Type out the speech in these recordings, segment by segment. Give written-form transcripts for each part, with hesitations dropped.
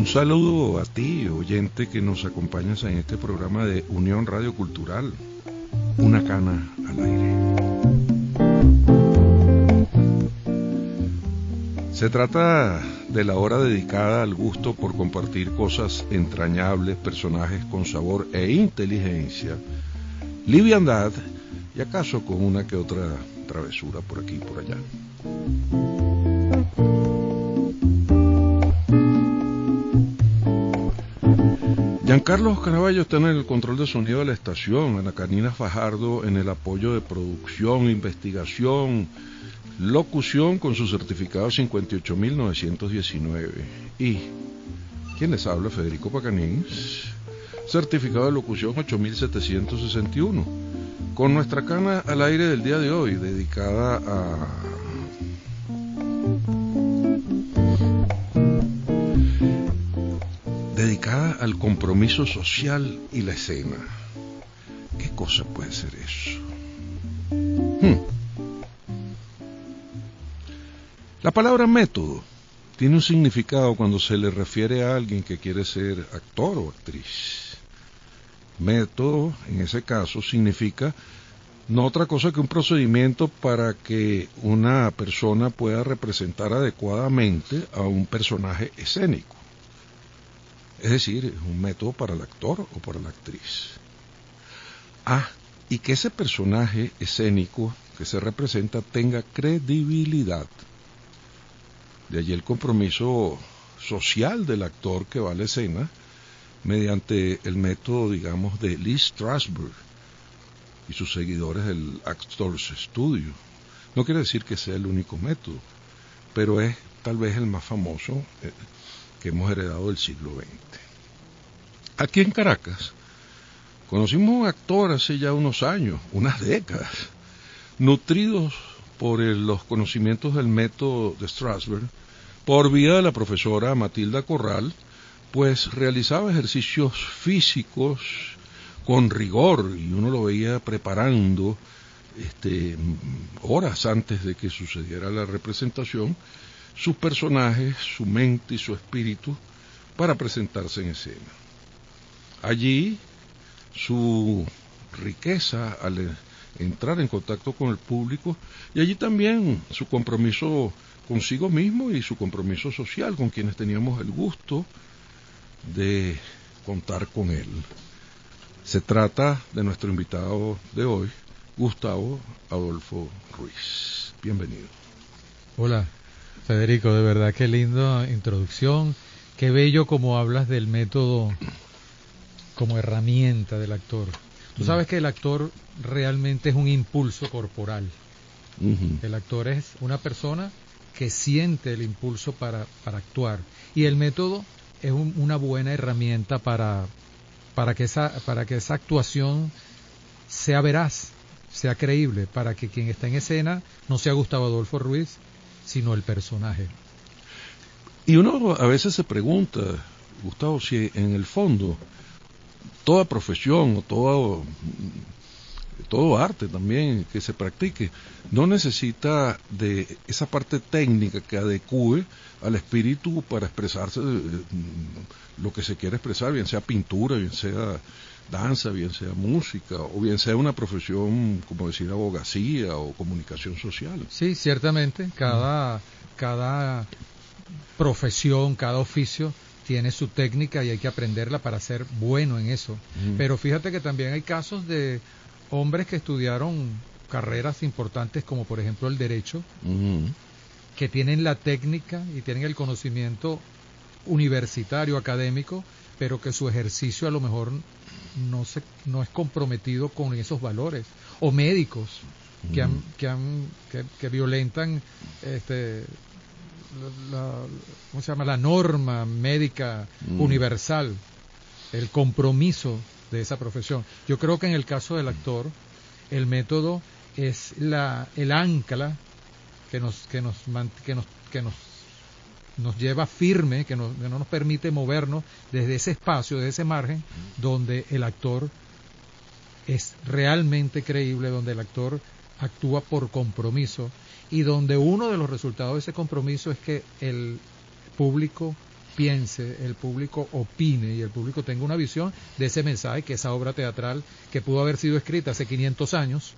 saludo a ti, oyente, que nos acompañas en este programa de Unión Radio Cultural, Una Cana al Aire. Se trata de la hora dedicada al gusto por compartir cosas entrañables, personajes con sabor e inteligencia, liviandad y acaso con una que otra travesura por aquí y por allá. Giancarlo Caraballo está en el control de sonido de la estación, Ana Karina Fajardo en el apoyo de producción, investigación, locución con su certificado 58.919. Y quien les habla, Federico Pacanins, certificado de locución 8.761. Con nuestra cana al aire del día de hoy, dedicada al compromiso social y la escena. ¿Qué cosa puede ser eso? La palabra método tiene un significado cuando se le refiere a alguien que quiere ser actor o actriz. Método, en ese caso, significa no otra cosa que un procedimiento para que una persona pueda representar adecuadamente a un personaje escénico. Es decir, es un método para el actor o para la actriz. Y que ese personaje escénico que se representa tenga credibilidad. De allí el compromiso social del actor que va a la escena mediante el método, digamos, de Lee Strasberg y sus seguidores del Actors Studio. No quiere decir que sea el único método, pero es tal vez el más famoso que hemos heredado del siglo XX. Aquí en Caracas conocimos a un actor hace ya unos años, unas décadas, nutridos por los conocimientos del método de Strasberg, por vía de la profesora Matilda Corral, pues realizaba ejercicios físicos con rigor y uno lo veía preparando horas antes de que sucediera la representación sus personajes, su mente y su espíritu para presentarse en escena. Allí su riqueza al entrar en contacto con el público y allí también su compromiso consigo mismo y su compromiso social con quienes teníamos el gusto de contar con él. Se trata de nuestro invitado de hoy, Gustavo Adolfo Ruiz. Bienvenido. Hola, Federico, de verdad qué linda introducción, qué bello como hablas del método como herramienta del actor. Tú sabes que el actor realmente es un impulso corporal. El actor es una persona que siente el impulso para actuar, y el método es una buena herramienta para que esa actuación sea veraz, sea creíble, para que quien está en escena no sea Gustavo Adolfo Ruiz, sino el personaje. Y uno a veces se pregunta, Gustavo, si en el fondo toda profesión o todo arte también que se practique no necesita de esa parte técnica que adecue al espíritu para expresarse lo que se quiere expresar, bien sea pintura, bien sea danza, bien sea música, o bien sea una profesión, como decir, abogacía o comunicación social. Sí, ciertamente, cada profesión, cada oficio tiene su técnica y hay que aprenderla para ser bueno en eso. Pero fíjate que también hay casos de hombres que estudiaron carreras importantes como por ejemplo el derecho, que tienen la técnica y tienen el conocimiento universitario, académico, pero que su ejercicio a lo mejor no es comprometido con esos valores, o médicos que violentan ¿cómo se llama? La norma médica universal, el compromiso de esa profesión. Yo creo que en el caso del actor, el método es el ancla que nos lleva firme, que no nos permite movernos desde ese espacio, de ese margen, donde el actor es realmente creíble, donde el actor actúa por compromiso y donde uno de los resultados de ese compromiso es que el público piense, el público opine y el público tenga una visión de ese mensaje, que esa obra teatral que pudo haber sido escrita hace 500 años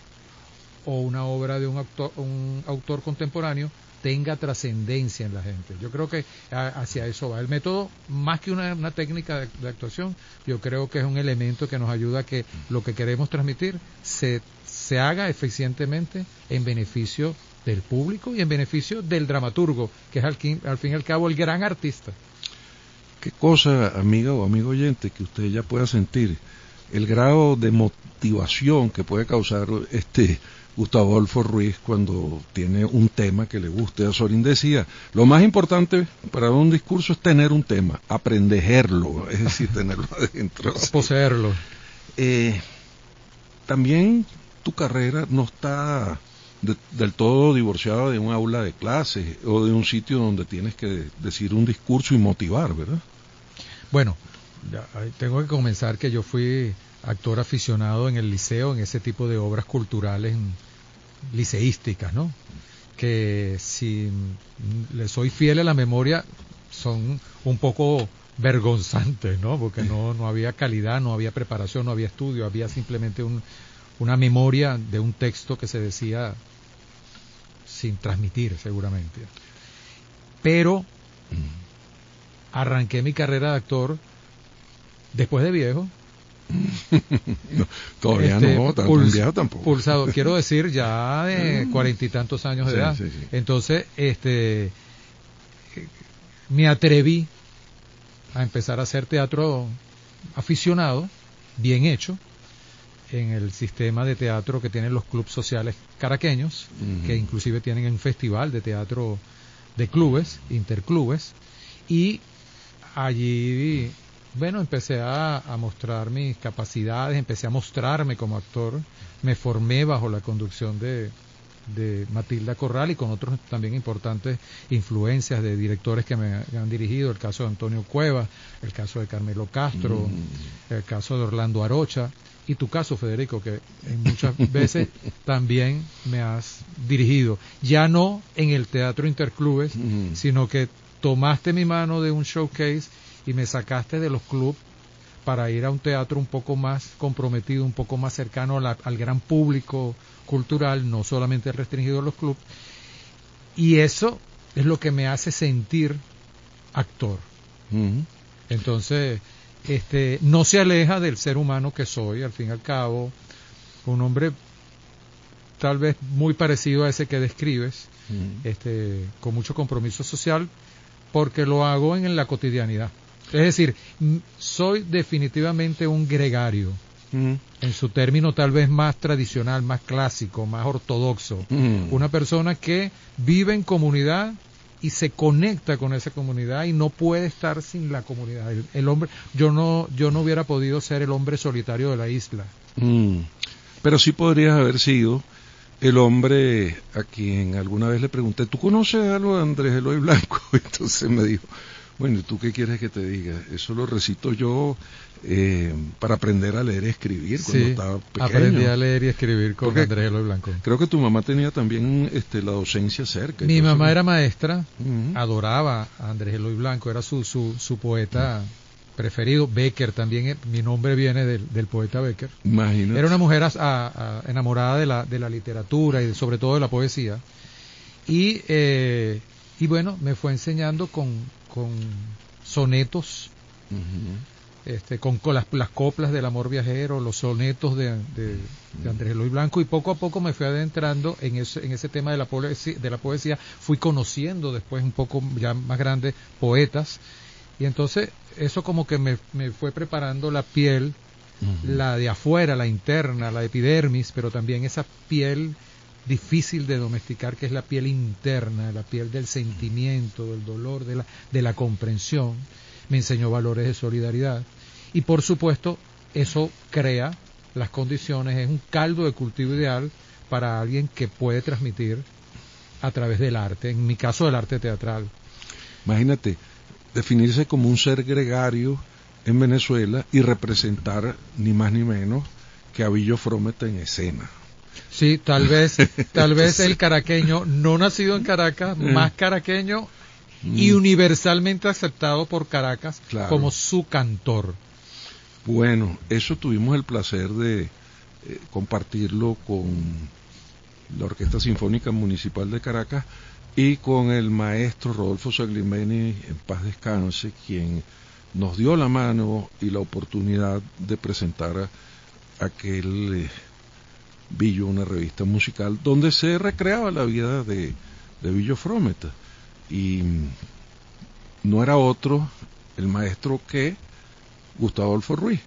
o una obra de un autor contemporáneo tenga trascendencia en la gente. Yo creo que hacia eso va. El método, más que una técnica de actuación, yo creo que es un elemento que nos ayuda a que lo que queremos transmitir se haga eficientemente en beneficio del público y en beneficio del dramaturgo, que es al fin y al cabo el gran artista. ¿Qué cosa, amiga o amigo oyente, que usted ya pueda sentir el grado de motivación que puede causar Gustavo Adolfo Ruiz cuando tiene un tema que le guste? Azorín decía, lo más importante para un discurso es tener un tema, aprenderlo, es decir, tenerlo adentro. Poseerlo. También tu carrera no está del todo divorciada de un aula de clases o de un sitio donde tienes que decir un discurso y motivar, ¿verdad? Bueno, tengo que comenzar que yo fui actor aficionado en el liceo, en ese tipo de obras culturales liceísticas, ¿no? Que si le soy fiel a la memoria, son un poco vergonzantes, ¿no? Porque no había calidad, no había preparación, no había estudio, había simplemente una memoria de un texto que se decía sin transmitir, seguramente. Pero arranqué mi carrera de actor después de viejo. No, todavía no, tan viejo tampoco. Pulsado, quiero decir, ya de 40 y tantos años de edad. Sí. Entonces, me atreví a empezar a hacer teatro aficionado, bien hecho, en el sistema de teatro que tienen los clubes sociales caraqueños, que inclusive tienen un festival de teatro de clubes, interclubes, y allí, bueno, empecé a mostrar mis capacidades, empecé a mostrarme como actor, me formé bajo la conducción de Matilda Corral y con otros también importantes influencias de directores que me han dirigido, el caso de Antonio Cuevas, el caso de Carmelo Castro, el caso de Orlando Arocha, y tu caso, Federico, que muchas veces también me has dirigido, ya no en el teatro interclubes, sino que tomaste mi mano de un showcase y me sacaste de los clubes para ir a un teatro un poco más comprometido, un poco más cercano al gran público cultural, no solamente restringido a los clubes, y eso es lo que me hace sentir actor. Entonces, no se aleja del ser humano que soy, al fin y al cabo, un hombre tal vez muy parecido a ese que describes, con mucho compromiso social, porque lo hago en la cotidianidad. Es decir, soy definitivamente un gregario, en su término tal vez más tradicional, más clásico, más ortodoxo. Una persona que vive en comunidad y se conecta con esa comunidad y no puede estar sin la comunidad. El hombre, yo no hubiera podido ser el hombre solitario de la isla. Pero sí podrías haber sido el hombre a quien alguna vez le pregunté, ¿tú conoces algo de Andrés Eloy Blanco? Entonces me dijo, bueno, ¿y tú qué quieres que te diga? Eso lo recito yo para aprender a leer y escribir cuando estaba pequeño. Aprendí a leer y escribir con Andrés Eloy Blanco. Creo que tu mamá tenía también la docencia cerca. Mi mamá era maestra, adoraba a Andrés Eloy Blanco, era su poeta preferido. Becker también, mi nombre viene del poeta Becker. Imagínate. Era una mujer enamorada de la literatura y sobre todo de la poesía. Y bueno, me fue enseñando con sonetos, con las coplas del amor viajero, los sonetos de Andrés Eloy Blanco, y poco a poco me fui adentrando en ese tema de la poesía, fui conociendo después un poco ya más grande poetas, y entonces eso como que me fue preparando la piel, la de afuera, la interna, la epidermis, pero también esa piel difícil de domesticar, que es la piel interna, la piel del sentimiento, del dolor, de la comprensión. Me enseñó valores de solidaridad y por supuesto eso crea las condiciones, es un caldo de cultivo ideal para alguien que puede transmitir a través del arte, en mi caso del arte teatral. Imagínate, definirse como un ser gregario en Venezuela y representar ni más ni menos que a Billo Frometa en escena. Sí, tal vez el caraqueño, no nacido en Caracas, más caraqueño y universalmente aceptado por Caracas Claro. como su cantor. Bueno, eso tuvimos el placer de compartirlo con la Orquesta Sinfónica Municipal de Caracas y con el maestro Rodolfo Saglimbeni, en paz descanse, quien nos dio la mano y la oportunidad de presentar aquel Billo, una revista musical donde se recreaba la vida de Billo Frometa, y no era otro el maestro que Gustavo Adolfo Ruiz.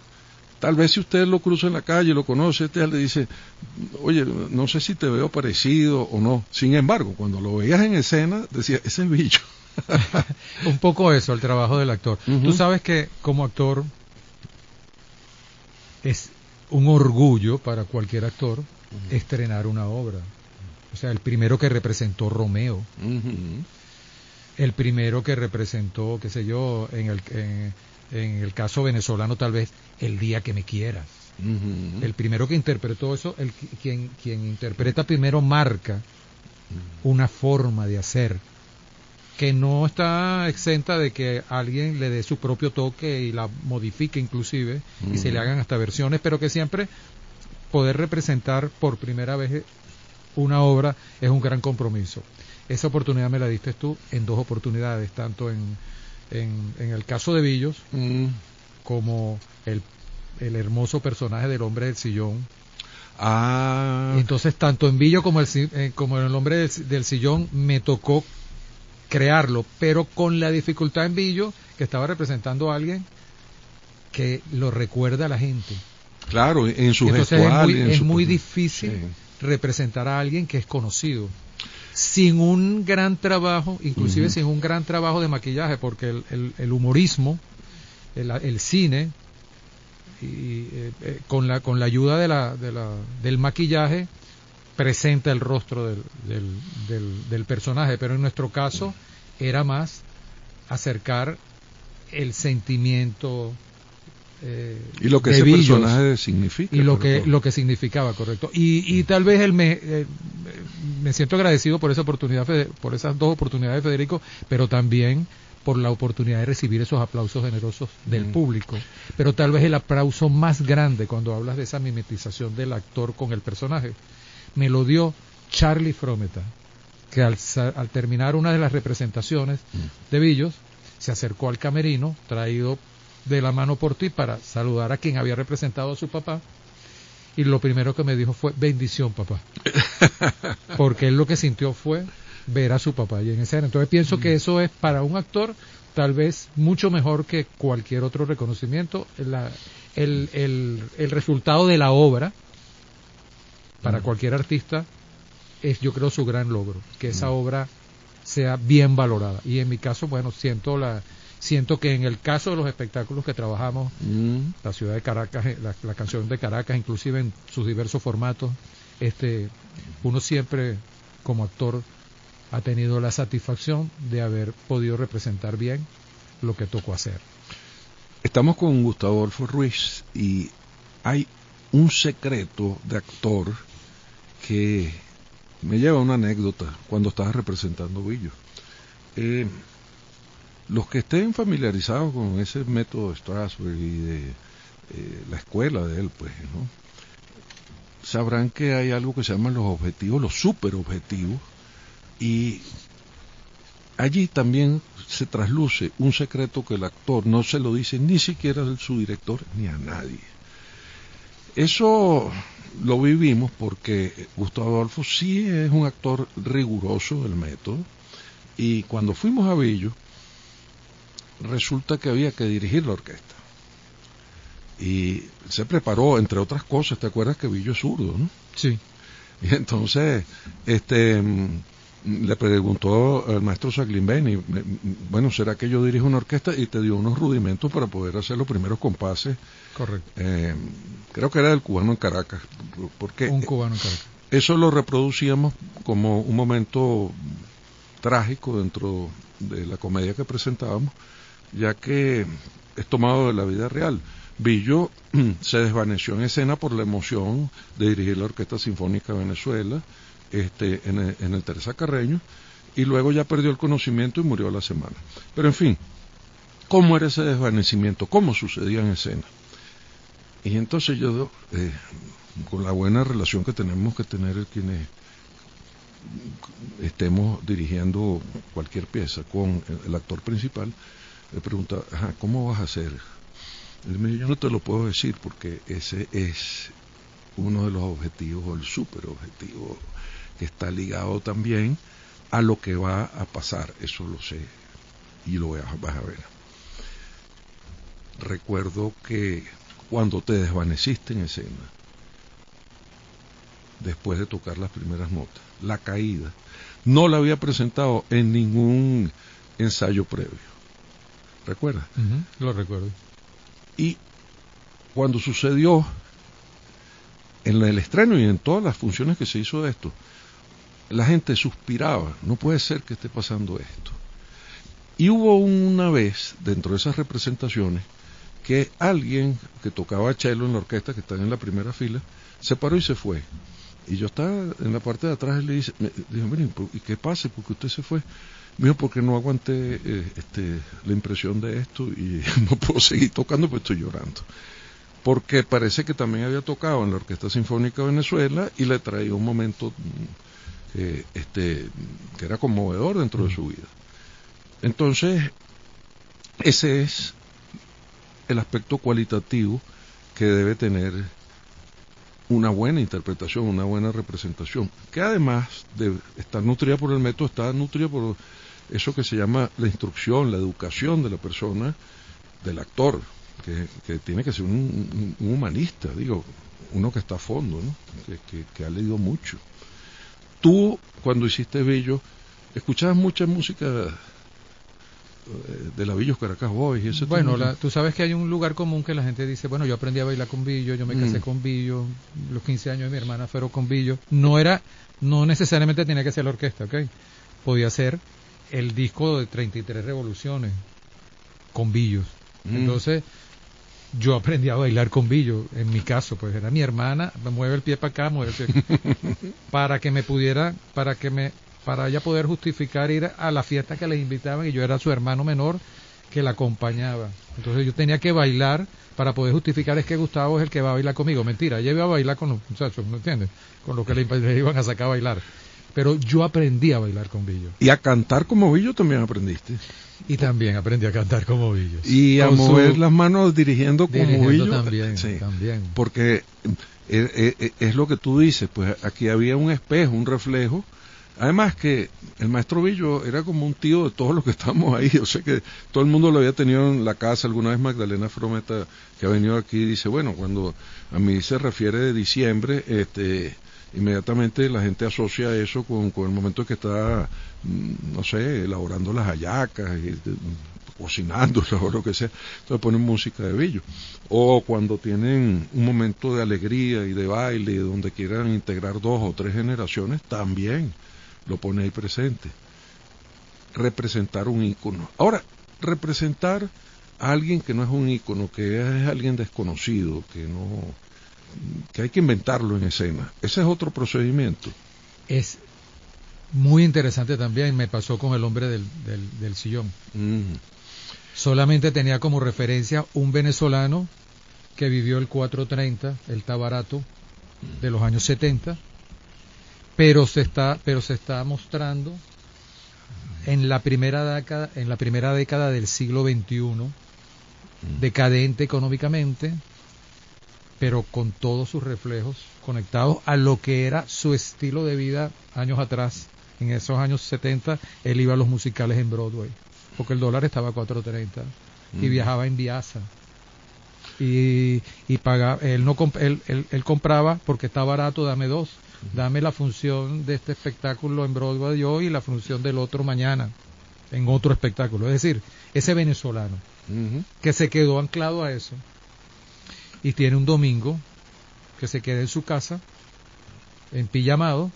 Tal vez si usted lo cruza en la calle, lo conoce, le dice, oye, no sé si te veo parecido o no. Sin embargo, cuando lo veías en escena, decía, ese es Billo. Un poco eso, el trabajo del actor. Tú sabes que como actor es un orgullo para cualquier actor estrenar una obra. O sea, el primero que representó Romeo, el primero que representó, qué sé yo, en el caso venezolano tal vez, El día que me quieras. El primero que interpretó eso, quien interpreta primero marca una forma de hacer que no está exenta de que alguien le dé su propio toque y la modifique inclusive y se le hagan hasta versiones, pero que siempre poder representar por primera vez una obra es un gran compromiso. Esa oportunidad me la diste tú en dos oportunidades, tanto en el caso de Billos como el hermoso personaje del Hombre del Sillón. Entonces tanto en Billo como en el Hombre del Sillón me tocó crearlo, pero con la dificultad en Billo que estaba representando a alguien que lo recuerda a la gente. Claro, en su entonces gestual, es muy difícil representar a alguien que es conocido sin un gran trabajo, inclusive sin un gran trabajo de maquillaje, porque el humorismo, el cine, con la ayuda del maquillaje presenta el rostro del personaje, pero en nuestro caso era más acercar el sentimiento y lo que de ese Billos, personaje significa y lo que significaba, correcto, y tal vez me siento agradecido por esa oportunidad, por esas dos oportunidades, Federico, pero también por la oportunidad de recibir esos aplausos generosos del público, pero tal vez el aplauso más grande cuando hablas de esa mimetización del actor con el personaje me lo dio Charlie Frometa, que al terminar una de las representaciones de Billos se acercó al camerino traído de la mano por ti para saludar a quien había representado a su papá, y lo primero que me dijo fue bendición, papá, porque él lo que sintió fue ver a su papá y en escena. Entonces pienso que eso es para un actor tal vez mucho mejor que cualquier otro reconocimiento, el resultado de la obra para cualquier artista es, yo creo, su gran logro, que esa obra sea bien valorada. Y en mi caso, bueno, siento que en el caso de los espectáculos que trabajamos, la ciudad de Caracas, la canción de Caracas, inclusive en sus diversos formatos, uno siempre como actor ha tenido la satisfacción de haber podido representar bien lo que tocó hacer. Estamos con Gustavo Adolfo Ruiz y hay un secreto de actor que me lleva a una anécdota cuando estaba representando Billo. Los que estén familiarizados con ese método de Strasberg y de la escuela de él, pues, ¿no?, sabrán que hay algo que se llaman los objetivos, los superobjetivos, y allí también se trasluce un secreto que el actor no se lo dice ni siquiera a su director ni a nadie. Eso lo vivimos porque Gustavo Adolfo sí es un actor riguroso del método, y cuando fuimos a Billo resulta que había que dirigir la orquesta y se preparó, entre otras cosas. ¿Te acuerdas que Billo es zurdo, no? Sí. Y entonces le preguntó al maestro Saglimbeni, bueno, ¿será que yo dirijo una orquesta? Y te dio unos rudimentos para poder hacer los primeros compases. Correcto. Creo que era del Cubano en Caracas, porque un Cubano en Caracas. Eso lo reproducíamos como un momento trágico dentro de la comedia que presentábamos, ya que es tomado de la vida real. Billo se desvaneció en escena por la emoción de dirigir la Orquesta Sinfónica de Venezuela, en el Teresa Carreño, y luego ya perdió el conocimiento y murió a la semana. Pero en fin, ¿cómo era ese desvanecimiento? ¿Cómo sucedía en escena? Y entonces yo, con la buena relación que tenemos que tener quienes estemos dirigiendo cualquier pieza con el actor principal, le pregunta, ¿cómo vas a hacer? Él me dijo, yo no te lo puedo decir porque ese es uno de los objetivos, o el super objetivo, que está ligado también a lo que va a pasar, eso lo sé, y lo vas a ver. Recuerdo que cuando te desvaneciste en escena, después de tocar las primeras notas, la caída, no la había presentado en ningún ensayo previo. ¿Recuerdas? Lo recuerdo. Y cuando sucedió en el estreno y en todas las funciones que se hizo de esto, la gente suspiraba, no puede ser que esté pasando esto. Y hubo una vez, dentro de esas representaciones, que alguien que tocaba cello en la orquesta, que está en la primera fila, se paró y se fue. Y yo estaba en la parte de atrás y le dije, miren, ¿y qué pasa? ¿Por qué usted se fue? Me dijo, porque no aguanté la impresión de esto y no puedo seguir tocando, pues estoy llorando. Porque parece que también había tocado en la Orquesta Sinfónica de Venezuela y le traía un momento que era conmovedor dentro de su vida. Entonces, ese es el aspecto cualitativo que debe tener una buena interpretación, una buena representación, que además de estar nutrida por el método, está nutrida por eso que se llama la instrucción, la educación de la persona, del actor, que tiene que ser un humanista, digo, uno que está a fondo, ¿no? que ha leído mucho. Tú, cuando hiciste Billo, escuchabas mucha música de la Billos Caracas Boys y ese Bueno, tú sabes que hay un lugar común que la gente dice, bueno, yo aprendí a bailar con Billo, yo me casé con Billo, los 15 años de mi hermana fueron con Billo. No necesariamente tenía que ser la orquesta, ¿ok? Podía ser el disco de 33 revoluciones con Billos. Entonces, yo aprendí a bailar con Billo, en mi caso, pues era mi hermana, me mueve el pie para acá, mueve el pie para que me pudiera, para ella poder justificar ir a la fiesta que les invitaban y yo era su hermano menor que la acompañaba. Entonces yo tenía que bailar para poder justificar es que Gustavo es el que va a bailar conmigo. Mentira, ella iba a bailar con los muchachos, ¿me entiendes? Con lo que le iban a sacar a bailar. Pero yo aprendí a bailar con Billo. Y a cantar como Billo también aprendiste. Y también aprendí a cantar como Billo. Y a mover las manos dirigiendo como Billo. También, sí, también. Porque es lo que tú dices, pues aquí había un espejo, un reflejo. Además que el maestro Billo era como un tío de todos los que estamos ahí, o sea que todo el mundo lo había tenido en la casa. Alguna vez Magdalena Frometa, que ha venido aquí, dice, bueno, cuando a mí se refiere de diciembre, inmediatamente la gente asocia eso con el momento en que está, no sé, elaborando las hallacas, cocinándolas o lo que sea, entonces ponen música de Billo. O cuando tienen un momento de alegría y de baile, donde quieran integrar 2 o 3 generaciones, también lo pone ahí presente. Representar un ícono. Ahora, representar a alguien que no es un ícono, que es alguien desconocido, que hay que inventarlo en escena. Ese es otro procedimiento. Es muy interesante también, me pasó con el hombre del sillón. Solamente tenía como referencia un venezolano que vivió el 430, el Tabarato de los años 70, pero se está mostrando en la primera década del siglo XXI, decadente económicamente, pero con todos sus reflejos conectados a lo que era su estilo de vida años atrás. En esos años 70 él iba a los musicales en Broadway, porque el dólar estaba a 4.30 y viajaba en Viasa y pagaba, él compraba porque está barato, dame 2, dame la función de este espectáculo en Broadway hoy y la función del otro mañana en otro espectáculo. Es decir, ese venezolano que se quedó anclado a eso y tiene un domingo que se queda en su casa en pijamado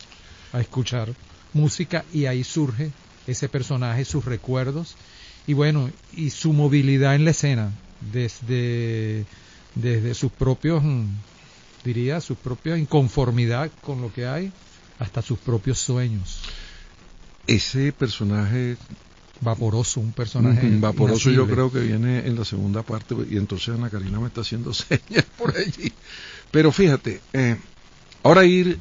a escuchar música, y ahí surge ese personaje, sus recuerdos y bueno, y su movilidad en la escena desde sus propios, su propia inconformidad con lo que hay hasta sus propios sueños. ese personaje vaporoso, un personaje vaporoso, inasible. yo creo que viene en la segunda parte, y entonces Ana Karina me está haciendo señas por allí. Pero fíjate, ahora ir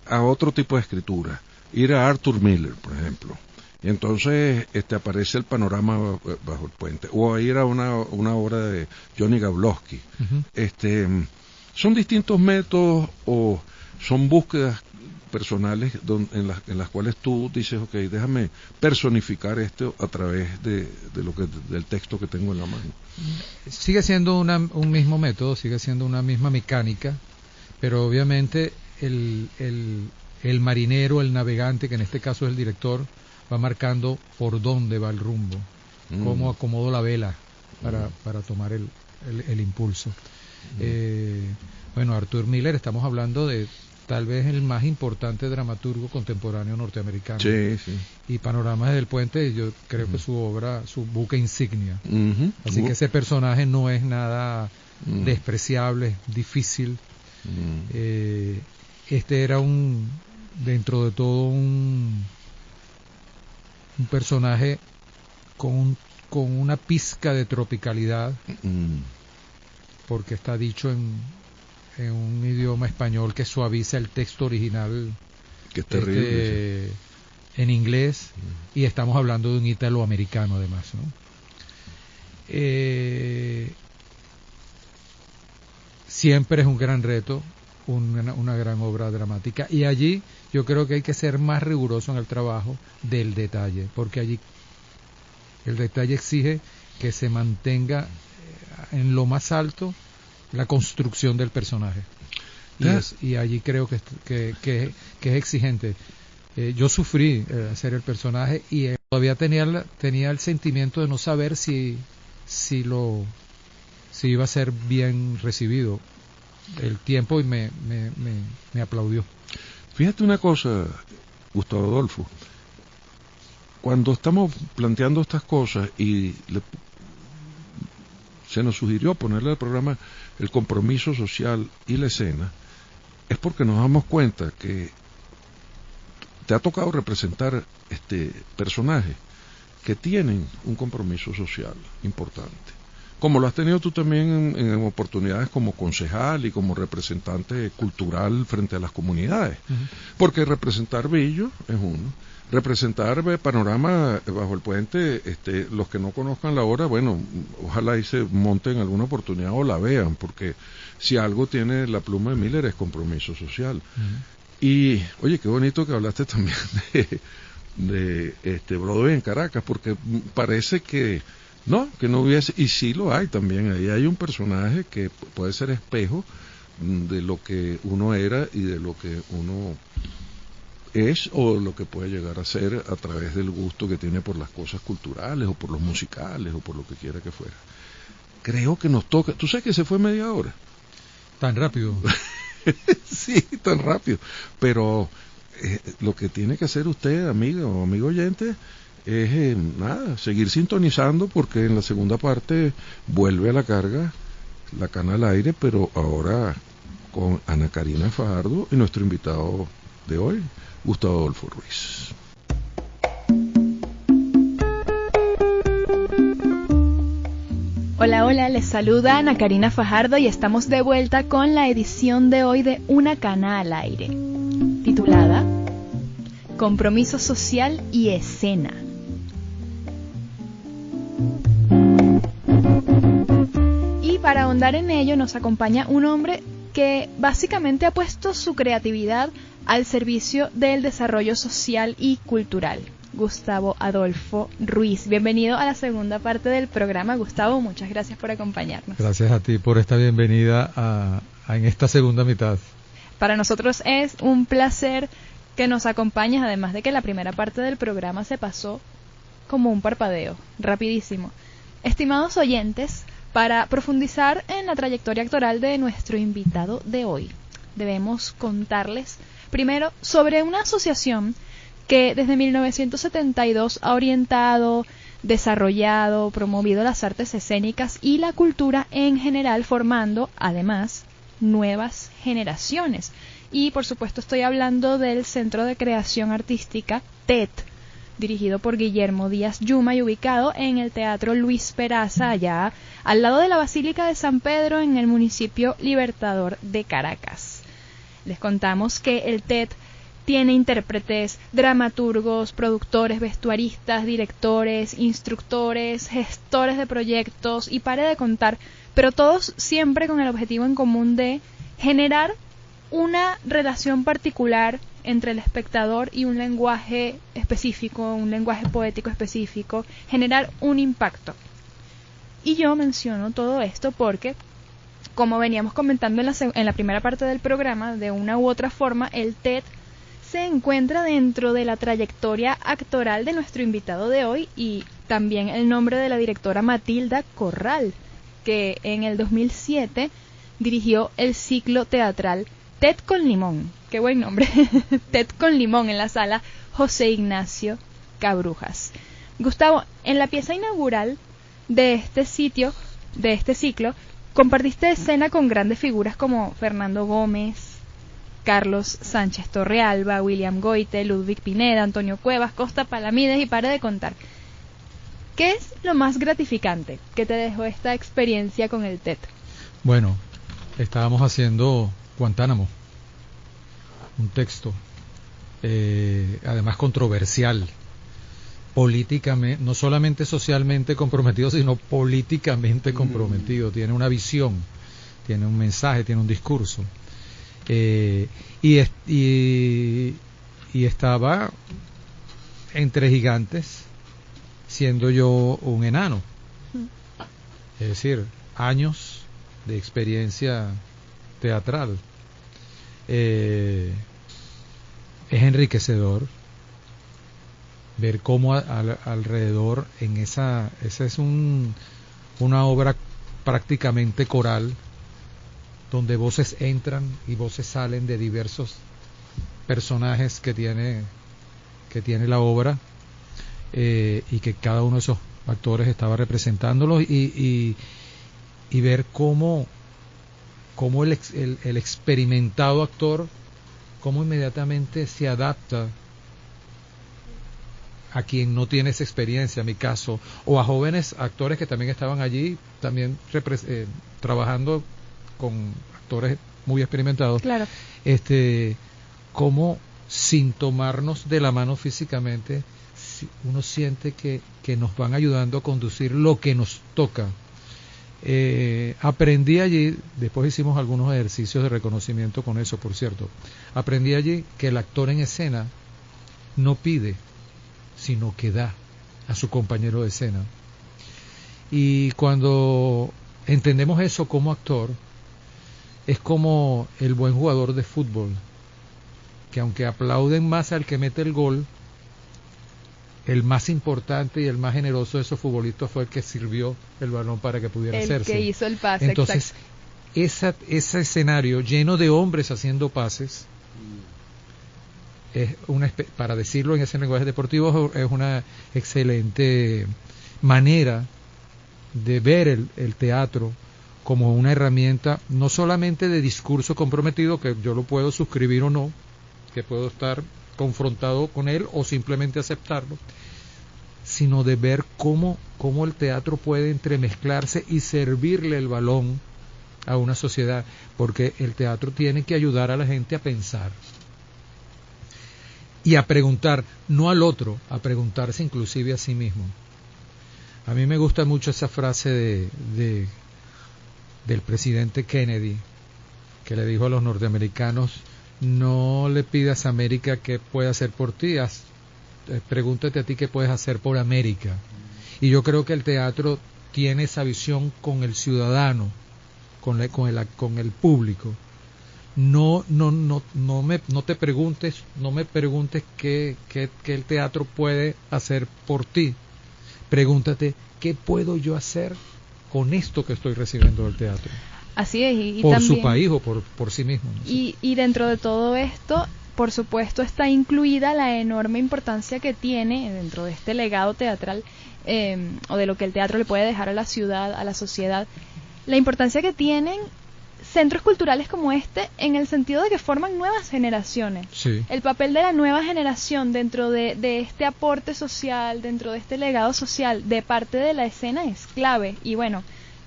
a otro tipo de escritura, ir a Arthur Miller, por ejemplo, y entonces aparece el panorama bajo el puente, o ir a una obra de Johnny Gablowski. Uh-huh. Son distintos métodos o son búsquedas personales en las cuales tú dices, ok, déjame personificar esto a través del texto que tengo en la mano. Sigue siendo un mismo método, sigue siendo una misma mecánica, pero obviamente el marinero, el navegante, que en este caso es el director, va marcando por dónde va el rumbo, cómo acomodo la vela para tomar el impulso. Bueno, Arthur Miller, estamos hablando de tal vez el más importante dramaturgo contemporáneo norteamericano. Sí, sí. Y Panoramas del Puente, yo creo que su obra, su buque insignia. Uh-huh. Así que ese personaje no es nada despreciable, difícil. Este era dentro de todo un personaje con una pizca de tropicalidad, porque está dicho en un idioma español que suaviza el texto original, que es terrible, en inglés, y estamos hablando de un italoamericano además, ¿no? Siempre es un gran reto, una gran obra dramática, y allí yo creo que hay que ser más riguroso en el trabajo del detalle, porque allí el detalle exige que se mantenga en lo más alto la construcción del personaje, y allí creo que es exigente. Yo sufrí hacer el personaje y todavía tenía el sentimiento de no saber si iba a ser bien recibido. El tiempo y me aplaudió. Fíjate una cosa, Gustavo Adolfo, cuando estamos planteando estas cosas y se nos sugirió ponerle al programa el compromiso social y la escena, es porque nos damos cuenta que te ha tocado representar personajes que tienen un compromiso social importante, como lo has tenido tú también en oportunidades como concejal y como representante cultural frente a las comunidades. Uh-huh. Porque representar Billo es uno, representar Panorama bajo el puente, los que no conozcan la obra, bueno, ojalá ahí se monten alguna oportunidad o la vean, porque si algo tiene la pluma de Miller es compromiso social. Uh-huh. Y, oye, qué bonito que hablaste también de Broadway en Caracas, porque parece que no hubiese, y sí lo hay también, ahí hay un personaje que puede ser espejo de lo que uno era y de lo que uno es o lo que puede llegar a ser a través del gusto que tiene por las cosas culturales o por los musicales o por lo que quiera que fuera. Creo que nos toca, tú sabes que se fue media hora. Tan rápido. Sí, tan rápido, pero lo que tiene que hacer usted, amigo o amigo oyente, es seguir sintonizando, porque en la segunda parte vuelve a la carga La Cana al Aire, pero ahora con Ana Karina Fajardo y nuestro invitado de hoy, Gustavo Adolfo Ruiz. Hola, hola, les saluda Ana Karina Fajardo y estamos de vuelta con la edición de hoy de Una Cana al Aire, titulada Compromiso Social y Escena. Y para ahondar en ello nos acompaña un hombre que básicamente ha puesto su creatividad al servicio del desarrollo social y cultural. Gustavo Adolfo Ruiz. Bienvenido a la segunda parte del programa, Gustavo. Muchas gracias por acompañarnos. Gracias a ti por esta bienvenida en esta segunda mitad. Para nosotros es un placer que nos acompañes, además de que la primera parte del programa se pasó como un parpadeo, rapidísimo. Estimados oyentes, para profundizar en la trayectoria actoral de nuestro invitado de hoy, debemos contarles primero sobre una asociación que desde 1972 ha orientado, desarrollado, promovido las artes escénicas y la cultura en general, formando, además, nuevas generaciones. Y, por supuesto, estoy hablando del Centro de Creación Artística, TET, dirigido por Guillermo Díaz Yuma y ubicado en el Teatro Luis Peraza, allá al lado de la Basílica de San Pedro, en el municipio Libertador de Caracas. Les contamos que el TED tiene intérpretes, dramaturgos, productores, vestuaristas, directores, instructores, gestores de proyectos y pare de contar, pero todos siempre con el objetivo en común de generar una relación particular entre el espectador y un lenguaje específico, un lenguaje poético específico, generar un impacto. Y yo menciono todo esto porque, como veníamos comentando en la primera parte del programa, de una u otra forma, el TED se encuentra dentro de la trayectoria actoral de nuestro invitado de hoy y también el nombre de la directora Matilda Corral, que en el 2007 dirigió el ciclo teatral TED con Limón. Qué buen nombre. TED con Limón en la sala José Ignacio Cabrujas. Gustavo, en la pieza inaugural de este ciclo, compartiste escena con grandes figuras como Fernando Gómez, Carlos Sánchez Torrealba, William Goite, Ludwig Pineda, Antonio Cuevas, Costa Palamides y pare de contar. ¿Qué es lo más gratificante que te dejó esta experiencia con el TED? Bueno, estábamos haciendo Guantánamo, un texto, además controversial, políticamente, no solamente socialmente comprometido, sino políticamente comprometido. Tiene una visión, tiene un mensaje, tiene un discurso. Y estaba entre gigantes, siendo yo un enano. Es decir, años de experiencia teatral. Es enriquecedor ver cómo alrededor esa es una obra prácticamente coral, donde voces entran y voces salen de diversos personajes que tiene la obra, y que cada uno de esos actores estaba representándolos, y ver cómo el experimentado actor, cómo inmediatamente se adapta a quien no tiene esa experiencia, en mi caso, o a jóvenes actores que también estaban allí, también trabajando con actores muy experimentados. Claro. Cómo sin tomarnos de la mano físicamente, uno siente que nos van ayudando a conducir lo que nos toca. Aprendí allí, después hicimos algunos ejercicios de reconocimiento con eso, por cierto. Aprendí allí que el actor en escena no pide, sino que da a su compañero de escena. Y cuando entendemos eso como actor, es como el buen jugador de fútbol, que aunque aplauden más al que mete el gol, el más importante y el más generoso de esos futbolistas fue el que sirvió el balón para que pudiera hacerse. El que hizo el pase. Entonces, ese escenario lleno de hombres haciendo pases, es para decirlo en ese lenguaje deportivo, es una excelente manera de ver el teatro como una herramienta no solamente de discurso comprometido, que yo lo puedo suscribir o no, que puedo estar confrontado con él o simplemente aceptarlo, sino de ver cómo el teatro puede entremezclarse y servirle el balón a una sociedad, porque el teatro tiene que ayudar a la gente a pensar y a preguntar, no al otro, a preguntarse inclusive a sí mismo. A mí me gusta mucho esa frase del presidente Kennedy, que le dijo a los norteamericanos: no le pidas a América qué puede hacer por ti, pregúntate a ti qué puedes hacer por América. Y yo creo que el teatro tiene esa visión con el ciudadano, con el público. No te preguntes, no me preguntes qué el teatro puede hacer por ti. Pregúntate, ¿qué puedo yo hacer con esto que estoy recibiendo del teatro? Así es, y por también, su país o por sí mismo. No sé. Y dentro de todo esto, por supuesto, está incluida la enorme importancia que tiene dentro de este legado teatral, o de lo que el teatro le puede dejar a la ciudad, a la sociedad, la importancia que tienen centros culturales como este en el sentido de que forman nuevas generaciones. Sí. El papel de la nueva generación dentro de este aporte social, dentro de este legado social de parte de la escena es clave. Y bueno,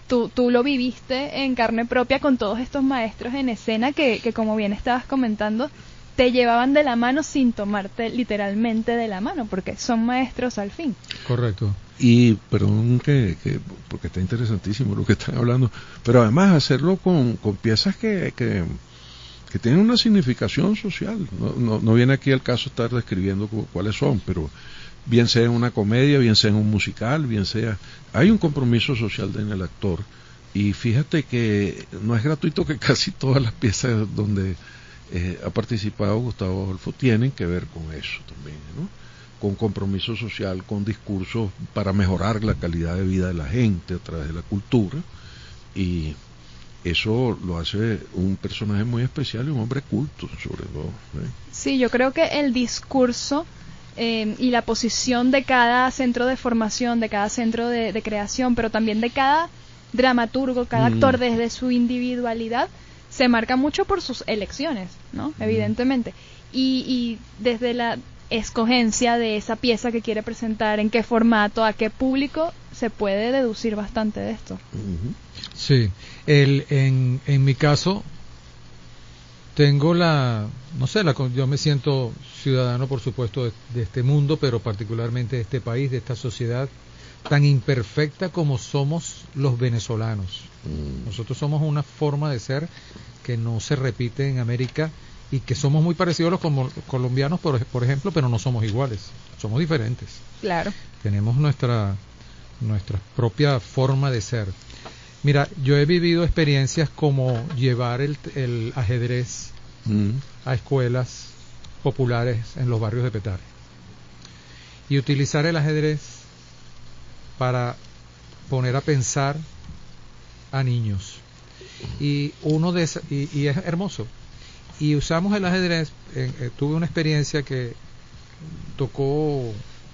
tú lo viviste en carne propia con todos estos maestros en escena que como bien estabas comentando, te llevaban de la mano sin tomarte literalmente de la mano, porque son maestros al fin. Correcto. Y perdón porque está interesantísimo lo que están hablando, pero además hacerlo con piezas que tienen una significación social. No viene aquí el caso estar describiendo cuáles son, pero bien sea en una comedia, bien sea en un musical, bien sea... Hay un compromiso social en el actor, y fíjate que no es gratuito que casi todas las piezas donde ha participado Gustavo Adolfo tienen que ver con eso también, ¿no? Con compromiso social, con discursos para mejorar la calidad de vida de la gente a través de la cultura, y eso lo hace un personaje muy especial y un hombre culto, sobre todo, ¿eh? Sí, yo creo que el discurso y la posición de cada centro de formación, de cada centro de creación, pero también de cada dramaturgo, cada actor desde su individualidad, se marca mucho por sus elecciones, ¿no? Evidentemente. Y desde la escogencia de esa pieza que quiere presentar, en qué formato, a qué público, se puede deducir bastante de esto. Sí. En mi caso, tengo yo me siento ciudadano, por supuesto, de este mundo, pero particularmente de este país, de esta sociedad tan imperfecta como somos los venezolanos. Nosotros somos una forma de ser que no se repite en América, y que somos muy parecidos a los colombianos, por ejemplo, pero no somos iguales, somos diferentes. Claro. Tenemos nuestra propia forma de ser. Mira, yo he vivido experiencias como llevar el ajedrez a escuelas populares en los barrios de Petare, y utilizar el ajedrez para poner a pensar a niños, y y es hermoso. Y usamos el ajedrez. Tuve una experiencia que tocó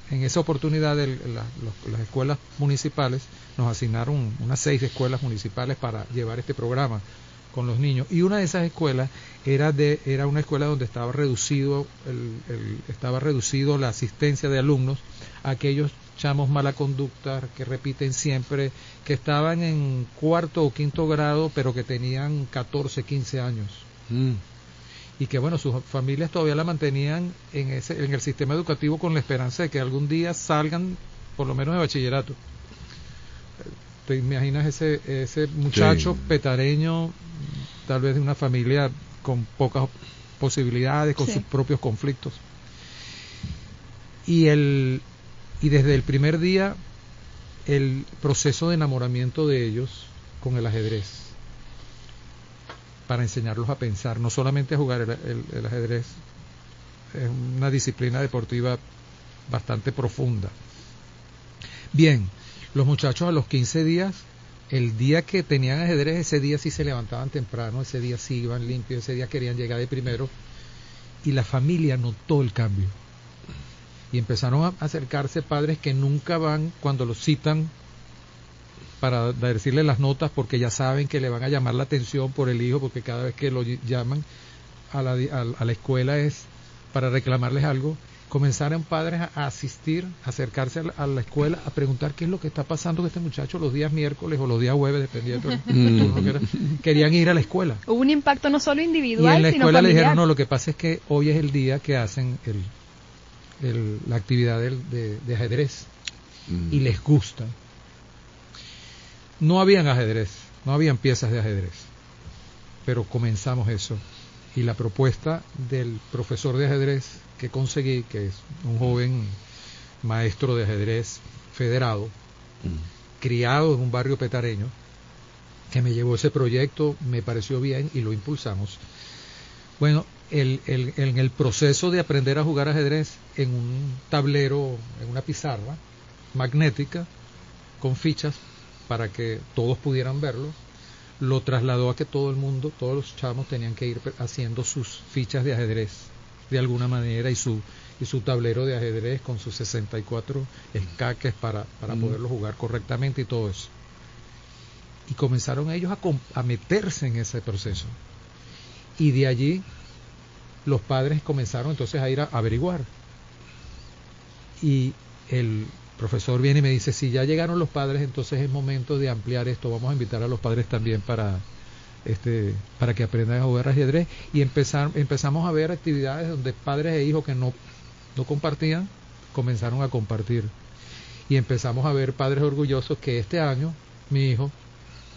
en esa oportunidad. Las escuelas municipales nos asignaron unas 6 escuelas municipales para llevar este programa con los niños, y una de esas escuelas era una escuela donde estaba reducido la asistencia de alumnos a aquellos chamos mala conducta que repiten siempre, que estaban en 4º o 5º grado, pero que tenían 14, 15 años. Y que bueno, sus familias todavía la mantenían en el sistema educativo con la esperanza de que algún día salgan por lo menos de bachillerato. ¿Te imaginas ese muchacho petareño, tal vez de una familia con pocas posibilidades, con sus propios conflictos? Y desde el primer día, el proceso de enamoramiento de ellos con el ajedrez, para enseñarlos a pensar, no solamente a jugar el ajedrez. Es una disciplina deportiva bastante profunda. Bien, los muchachos a los 15 días, el día que tenían ajedrez, ese día sí se levantaban temprano, ese día sí iban limpios, ese día querían llegar de primero, y la familia notó el cambio. Y empezaron a acercarse padres que nunca van cuando los citan para decirle las notas, porque ya saben que le van a llamar la atención por el hijo, porque cada vez que lo llaman a la escuela es para reclamarles algo. Comenzaron padres a asistir, a acercarse a la escuela, a preguntar qué es lo que está pasando con este muchacho los días miércoles o los días jueves, dependiendo del turno que era. Querían ir a la escuela. Hubo un impacto no solo individual, y en la sino escuela familiar. le dijeron, no, lo que pasa es que hoy es el día que hacen la actividad de ajedrez, y les gusta. No habían ajedrez, no habían piezas de ajedrez, pero comenzamos eso. Y la propuesta del profesor de ajedrez que conseguí, que es un joven maestro de ajedrez federado, criado en un barrio petareño, que me llevó ese proyecto, me pareció bien y lo impulsamos. Bueno, en el proceso de aprender a jugar ajedrez en un tablero, en una pizarra magnética, con fichas, para que todos pudieran verlo, lo trasladó a que todo el mundo, todos los chamos tenían que ir haciendo sus fichas de ajedrez de alguna manera, y su tablero de ajedrez con sus 64 escaques para poderlo jugar correctamente y todo eso. Y comenzaron ellos a meterse en ese proceso. Y de allí los padres comenzaron entonces a ir a averiguar. Y el profesor viene y me dice, si ya llegaron los padres, entonces es momento de ampliar esto. Vamos a invitar a los padres también para que aprendan a jugar ajedrez. Y empezamos a ver actividades donde padres e hijos que no compartían, comenzaron a compartir. Y empezamos a ver padres orgullosos que este año mi hijo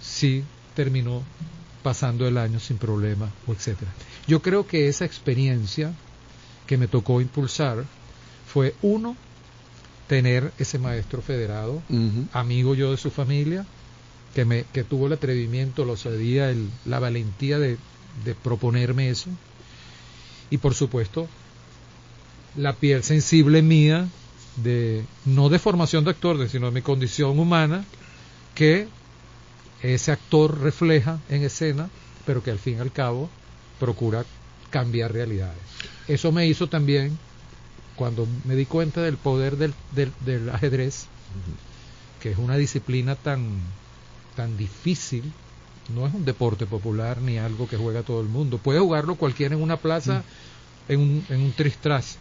sí terminó pasando el año sin problema, o etcétera. Yo creo que esa experiencia que me tocó impulsar fue, uno, tener ese maestro federado, amigo yo de su familia, que tuvo el atrevimiento, la osadía, la valentía de proponerme eso. Y por supuesto, la piel sensible mía, no de formación de actor, sino de mi condición humana, que ese actor refleja en escena, pero que al fin y al cabo procura cambiar realidades. Eso me hizo también, cuando me di cuenta del poder del ajedrez, que es una disciplina tan difícil, no es un deporte popular ni algo que juega todo el mundo. Puede jugarlo cualquiera en una plaza, en un tris-tras.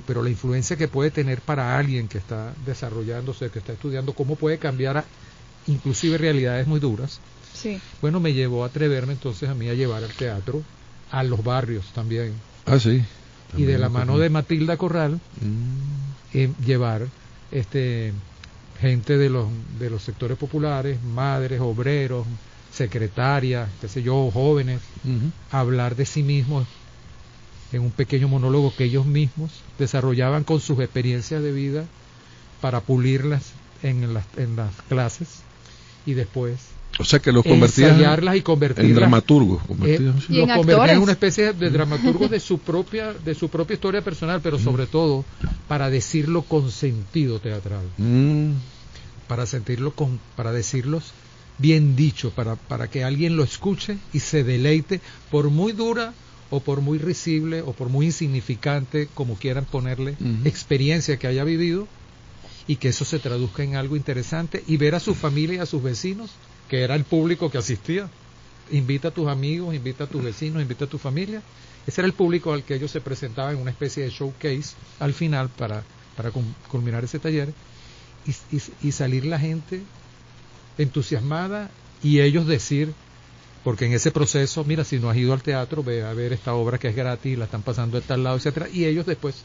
Pero la influencia que puede tener para alguien que está desarrollándose, que está estudiando, cómo puede cambiar inclusive realidades muy duras. Sí. Bueno, me llevó a atreverme entonces a mí a llevar al teatro a los barrios también. Ah, sí. Y de la mano de Matilda Corral, llevar gente de los sectores populares, madres, obreros, secretarias, qué sé yo, jóvenes, a hablar de sí mismos en un pequeño monólogo que ellos mismos desarrollaban con sus experiencias de vida para pulirlas en las clases y después, o sea, que los convertían ensayarlas y convertirlas en dramaturgos, y en los convertían en una actores. especie de dramaturgos de su propia historia personal, pero sobre todo para decirlo con sentido teatral, para decirlos bien dicho, para que alguien lo escuche y se deleite, por muy dura o por muy risible o por muy insignificante, como quieran ponerle, experiencia que haya vivido, y que eso se traduzca en algo interesante, y ver a su familia y a sus vecinos, que era el público que asistía. Invita a tus amigos, invita a tus vecinos, invita a tu familia. Ese era el público al que ellos se presentaban en una especie de showcase al final para culminar ese taller, y salir la gente entusiasmada, y ellos decir, porque en ese proceso, mira, si no has ido al teatro, ve a ver esta obra que es gratis, la están pasando de tal lado, etcétera, y ellos después,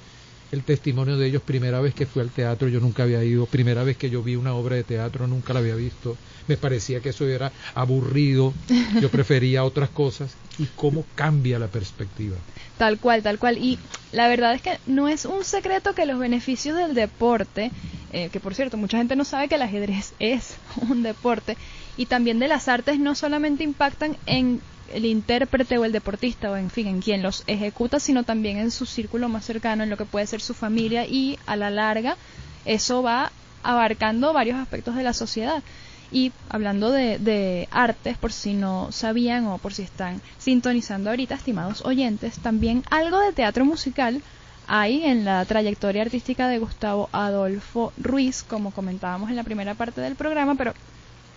el testimonio de ellos, primera vez que fui al teatro, yo nunca había ido, primera vez que yo vi una obra de teatro, nunca la había visto, me parecía que eso era aburrido, yo prefería otras cosas, y cómo cambia la perspectiva. Tal cual. Y la verdad es que no es un secreto que los beneficios del deporte, que por cierto, mucha gente no sabe que el ajedrez es un deporte, y también de las artes, no solamente impactan en el intérprete o el deportista, o en fin, en quien los ejecuta, sino también en su círculo más cercano, en lo que puede ser su familia, y a la larga eso va abarcando varios aspectos de la sociedad. Y hablando de artes, por si no sabían o por si están sintonizando ahorita, estimados oyentes, también algo de teatro musical hay en la trayectoria artística de Gustavo Adolfo Ruiz, como comentábamos en la primera parte del programa, pero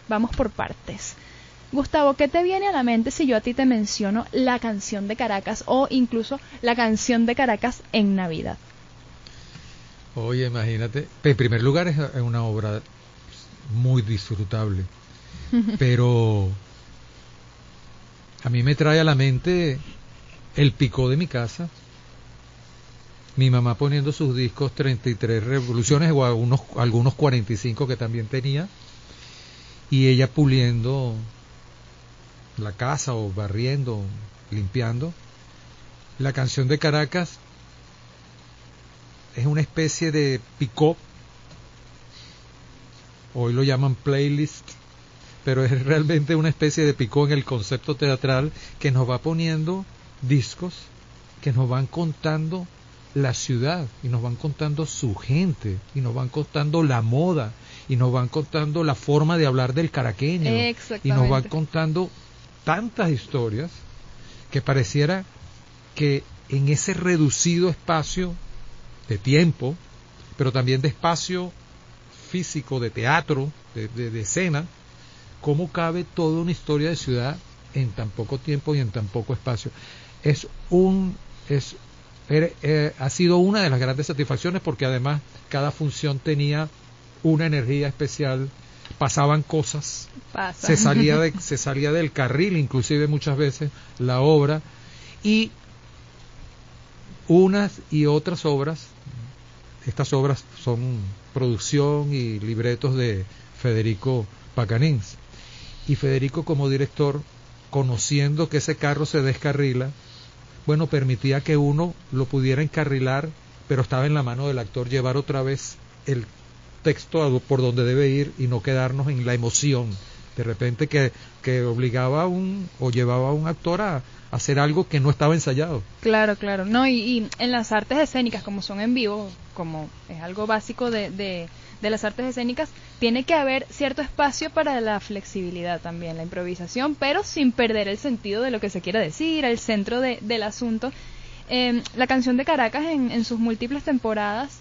vamos por partes. Gustavo, ¿qué te viene a la mente si yo a ti te menciono la canción de Caracas o incluso la canción de Caracas en Navidad? Oye, imagínate, en primer lugar es una obra muy disfrutable, pero a mí me trae a la mente el picó de mi casa, mi mamá poniendo sus discos 33 revoluciones o algunos 45 que también tenía, y ella puliendo la casa o barriendo, limpiando. La canción de Caracas es una especie de pick-up, hoy lo llaman playlist, pero es realmente una especie de pick-up en el concepto teatral, que nos va poniendo discos que nos van contando la ciudad, y nos van contando su gente, y nos van contando la moda, y nos van contando la forma de hablar del caraqueño, y nos van contando tantas historias que pareciera que en ese reducido espacio de tiempo, pero también de espacio físico, de teatro, de escena, cómo cabe toda una historia de ciudad en tan poco tiempo y en tan poco espacio. Ha sido una de las grandes satisfacciones, porque además cada función tenía una energía especial, pasaban cosas, se salía del carril inclusive muchas veces la obra, y unas y otras obras, estas obras son producción y libretos de Federico Pacanins, y Federico como director, conociendo que ese carro se descarrila, bueno, permitía que uno lo pudiera encarrilar, pero estaba en la mano del actor llevar otra vez el texto por donde debe ir y no quedarnos en la emoción de repente que obligaba o llevaba a un actor a hacer algo que no estaba ensayado. Claro, no, y en las artes escénicas, como son en vivo, como es algo básico de las artes escénicas, tiene que haber cierto espacio para la flexibilidad también, la improvisación, pero sin perder el sentido de lo que se quiere decir, el centro del asunto. La canción de Caracas en sus múltiples temporadas,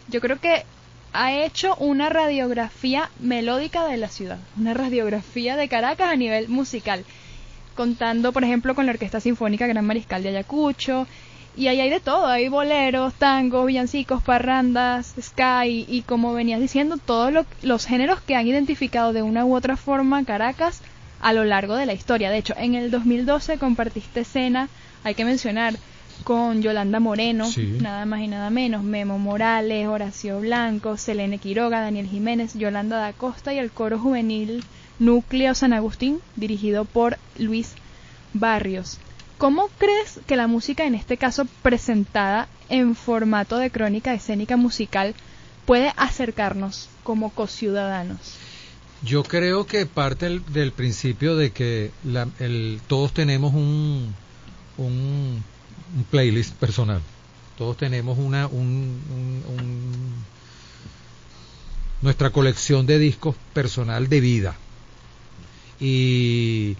yo creo que ha hecho una radiografía melódica de la ciudad, una radiografía de Caracas a nivel musical, contando, por ejemplo, con la Orquesta Sinfónica Gran Mariscal de Ayacucho, y ahí hay de todo, hay boleros, tangos, villancicos, parrandas, ska, y como venías diciendo, todos los géneros que han identificado de una u otra forma Caracas a lo largo de la historia. De hecho, en el 2012 compartiste escena, hay que mencionar, con Yolanda Moreno, sí, nada más y nada menos, Memo Morales, Horacio Blanco, Selene Quiroga, Daniel Jiménez, Yolanda da Costa y el coro juvenil Núcleo San Agustín, dirigido por Luis Barrios. ¿Cómo crees que la música, en este caso presentada en formato de crónica escénica musical, puede acercarnos como cociudadanos? Yo creo que parte del principio de que todos tenemos un playlist personal. Todos tenemos nuestra colección de discos personal de vida. Y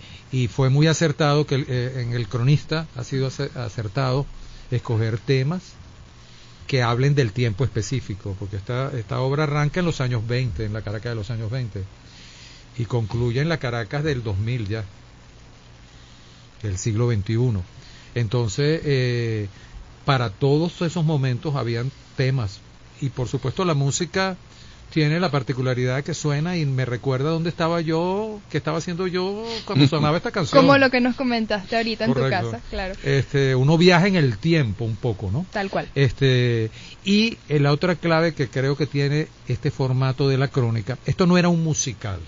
fue muy acertado que en El Cronista ha sido acertado escoger temas que hablen del tiempo específico, porque esta obra arranca en los años 20, en la Caracas de los años 20, y concluye en la Caracas del 2000 ya, del siglo XXI. Entonces, para todos esos momentos habían temas, y por supuesto la música tiene la particularidad que suena y me recuerda dónde estaba yo, qué estaba haciendo yo cuando sonaba esta canción. Como lo que nos comentaste ahorita. Correcto. En tu casa, claro. Uno viaja en el tiempo un poco, ¿no? Tal cual. Y la otra clave que creo que tiene este formato de la crónica, esto no era un musical,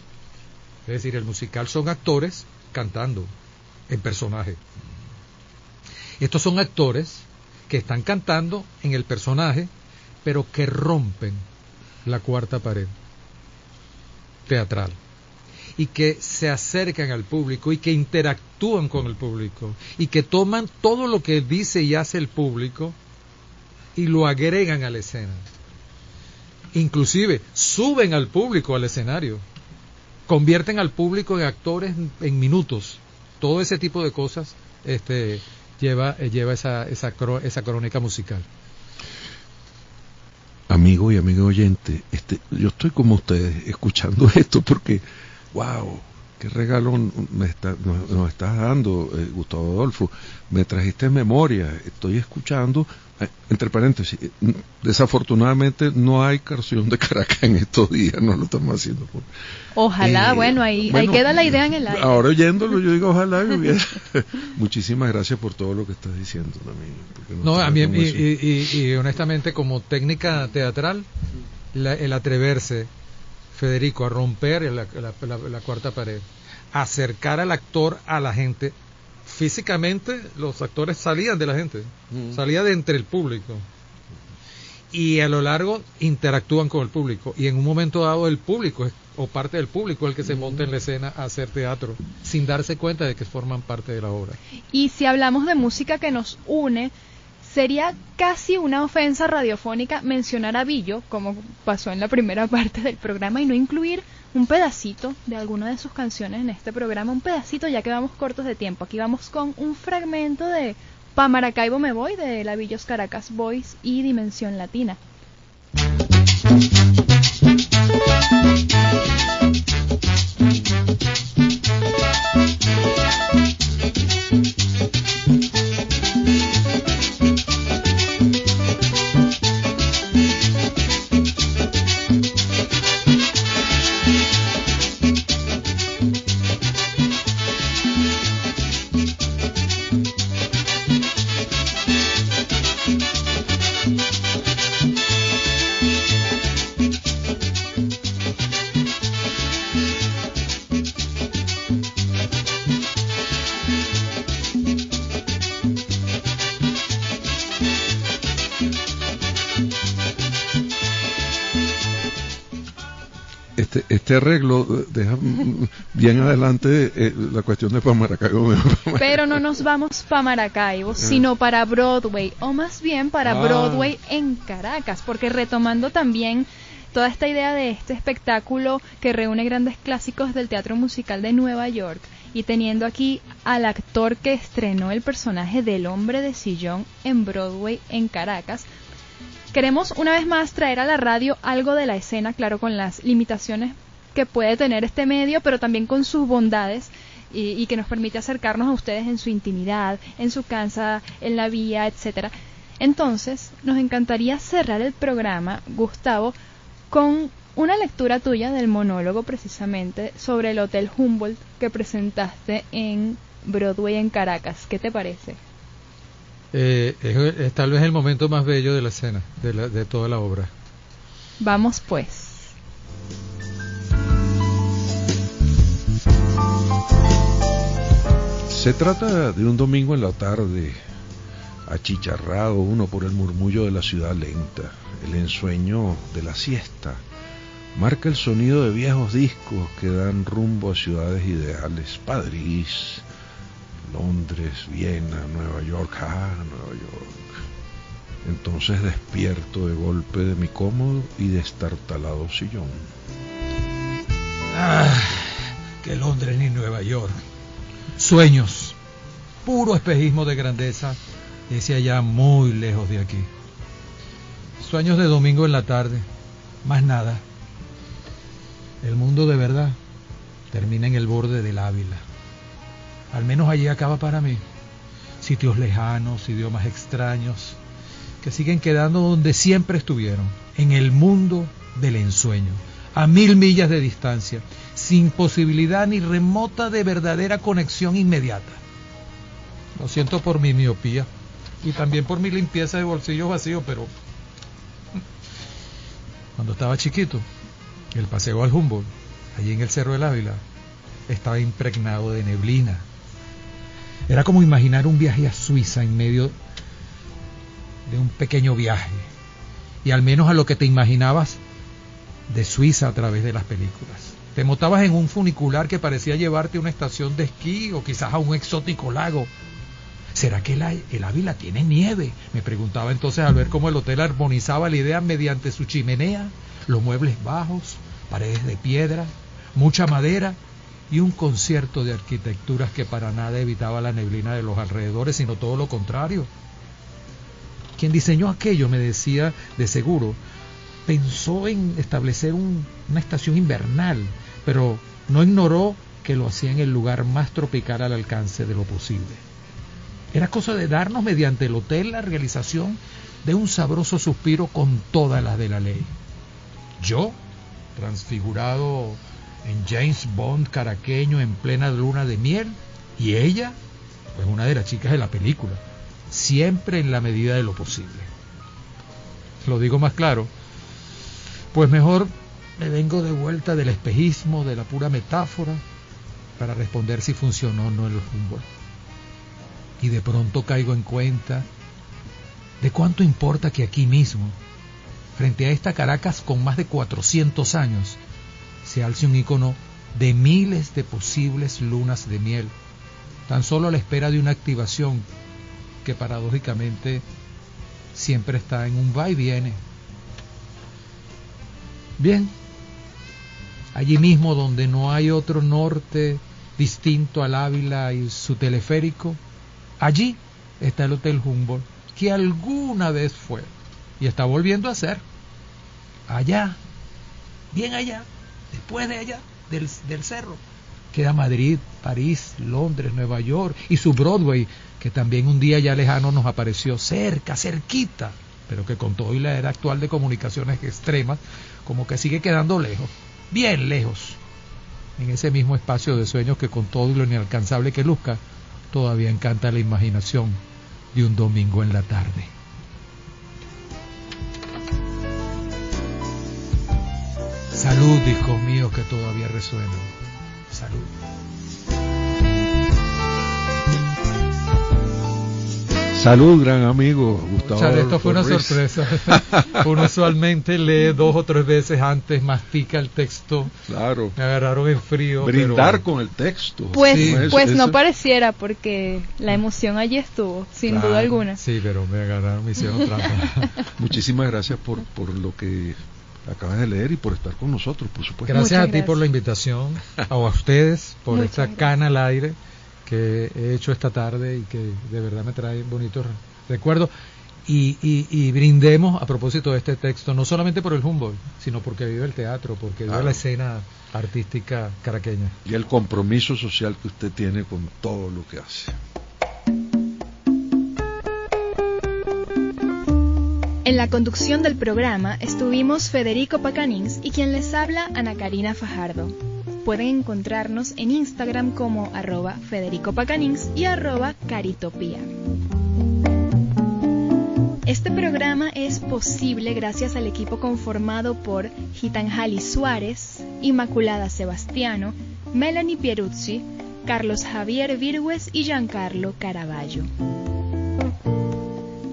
es decir, el musical son actores cantando en personaje. Estos son actores que están cantando en el personaje, pero que rompen la cuarta pared teatral y que se acercan al público y que interactúan con el público y que toman todo lo que dice y hace el público y lo agregan a la escena. Inclusive suben al público al escenario, convierten al público en actores en minutos. Todo ese tipo de cosas lleva esa crónica musical. Amigo y amigo oyente, yo estoy como ustedes escuchando esto porque, wow, qué regalo nos estás dando, Gustavo Adolfo. Me trajiste memoria, estoy escuchando, entre paréntesis, desafortunadamente no hay canción de Caracas en estos días, no lo estamos haciendo. Ojalá, ahí queda la idea en el aire. Ahora oyéndolo, yo digo, ojalá que hubiera. Muchísimas gracias por todo lo que estás diciendo también. No, a mí, y honestamente, como técnica teatral, el atreverse, Federico, a romper la cuarta pared, acercar al actor a la gente. Físicamente los actores salían de la gente, salía de entre el público, y a lo largo interactúan con el público, y en un momento dado el público o parte del público es el que se monta en la escena a hacer teatro sin darse cuenta de que forman parte de la obra. Y si hablamos de música que nos une, sería casi una ofensa radiofónica mencionar a Billo, como pasó en la primera parte del programa, y no incluir un pedacito de alguna de sus canciones en este programa, un pedacito, ya que vamos cortos de tiempo. Aquí vamos con un fragmento de Pa' Maracaibo me voy, de la Billos Caracas Boys y Dimensión Latina. Este arreglo deja bien adelante la cuestión de para Maracaibo. Pero no nos vamos para Maracaibo, sino para Broadway, o más bien para Broadway en Caracas, porque retomando también toda esta idea de este espectáculo que reúne grandes clásicos del teatro musical de Nueva York, y teniendo aquí al actor que estrenó el personaje del hombre de sillón en Broadway en Caracas, queremos una vez más traer a la radio algo de la escena, claro, con las limitaciones que puede tener este medio, pero también con sus bondades y que nos permite acercarnos a ustedes en su intimidad, en su casa, en la vía, etcétera. Entonces, nos encantaría cerrar el programa, Gustavo, con una lectura tuya del monólogo precisamente sobre el Hotel Humboldt que presentaste en Broadway en Caracas. ¿Qué te parece? Es tal vez el momento más bello de la escena, de toda la obra. Vamos pues. Se trata de un domingo en la tarde, achicharrado uno por el murmullo de la ciudad lenta. El ensueño de la siesta marca el sonido de viejos discos que dan rumbo a ciudades ideales: París, Londres, Viena, Nueva York, Nueva York. Entonces despierto de golpe de mi cómodo y destartalado sillón. Que Londres ni Nueva York. Sueños, puro espejismo de grandeza, ese allá muy lejos de aquí. Sueños de domingo en la tarde, más nada. El mundo de verdad termina en el borde del Ávila. Al menos allí acaba para mí. Sitios lejanos, idiomas extraños, que siguen quedando donde siempre estuvieron, en el mundo del ensueño, a 1000 millas de distancia, sin posibilidad ni remota de verdadera conexión inmediata. Lo siento por mi miopía y también por mi limpieza de bolsillos vacíos, pero cuando estaba chiquito, el paseo al Humboldt, allí en el Cerro del Ávila, estaba impregnado de neblina. Era como imaginar un viaje a Suiza en medio de un pequeño viaje, y al menos a lo que te imaginabas de Suiza a través de las películas. Te montabas en un funicular que parecía llevarte a una estación de esquí o quizás a un exótico lago. ¿Será que el Ávila tiene nieve?, me preguntaba entonces al ver cómo el hotel armonizaba la idea mediante su chimenea, los muebles bajos, paredes de piedra, mucha madera y un concierto de arquitecturas que para nada evitaba la neblina de los alrededores, sino todo lo contrario. Quien diseñó aquello, me decía, de seguro, pensó en establecer una estación invernal, pero no ignoró que lo hacía en el lugar más tropical al alcance de lo posible. Era cosa de darnos mediante el hotel la realización de un sabroso suspiro con todas las de la ley. Yo, transfigurado en James Bond caraqueño en plena luna de miel, y ella, pues una de las chicas de la película, siempre en la medida de lo posible. Lo digo más claro, pues mejor me vengo de vuelta del espejismo, de la pura metáfora, para responder si funcionó o no el Humboldt. Y de pronto caigo en cuenta de cuánto importa que aquí mismo, frente a esta Caracas con más de 400 años, se alce un ícono de miles de posibles lunas de miel, tan solo a la espera de una activación que paradójicamente siempre está en un va y viene. Bien, allí mismo donde no hay otro norte distinto al Ávila y su teleférico, allí está el Hotel Humboldt, que alguna vez fue y está volviendo a ser. Allá, bien allá, después de allá, del cerro, queda Madrid, París, Londres, Nueva York y su Broadway, que también un día ya lejano nos apareció cerca, cerquita, pero que con todo y la era actual de comunicaciones extremas, como que sigue quedando lejos, bien lejos, en ese mismo espacio de sueños que con todo y lo inalcanzable que luzca, todavía encanta la imaginación de un domingo en la tarde. Salud, hijos míos, que todavía resuenan. Salud. Salud, gran amigo Gustavo. Chale, esto fue una Ruiz. sorpresa. Uno usualmente lee 2 o 3 veces antes, mastica el texto. Claro. Me agarraron en frío. Brindar pero... con el texto. Pues, Sí, pues eso- no eso- pareciera, porque la emoción allí estuvo, sin Claro, duda alguna. Sí, pero me agarraron, me hicieron trampa. Muchísimas gracias por lo que acabas de leer y por estar con nosotros, por supuesto. Gracias Muchas a ti por gracias. la invitación, a ustedes por Muchas esta gracias. cana al aire que he hecho esta tarde y que de verdad me trae bonitos recuerdos. Y brindemos a propósito de este texto, no solamente por el Humboldt, sino porque vive el teatro, porque vive Claro. la escena artística caraqueña. Y el compromiso social que usted tiene con todo lo que hace. En la conducción del programa estuvimos Federico Pacanins y quien les habla, Ana Karina Fajardo. Pueden encontrarnos en Instagram como @FedericoPacanins y @Caritopía. Este programa es posible gracias al equipo conformado por Gitanjali Suárez, Inmaculada Sebastiano, Melanie Pieruzzi, Carlos Javier Virgües y Giancarlo Caraballo.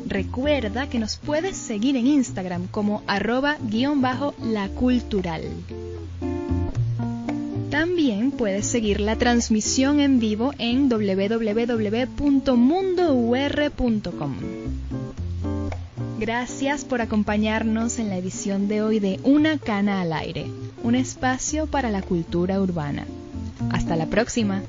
Recuerda que nos puedes seguir en Instagram como @_lacultural. También puedes seguir la transmisión en vivo en www.mundour.com. Gracias por acompañarnos en la edición de hoy de Una Cana al Aire, un espacio para la cultura urbana. Hasta la próxima.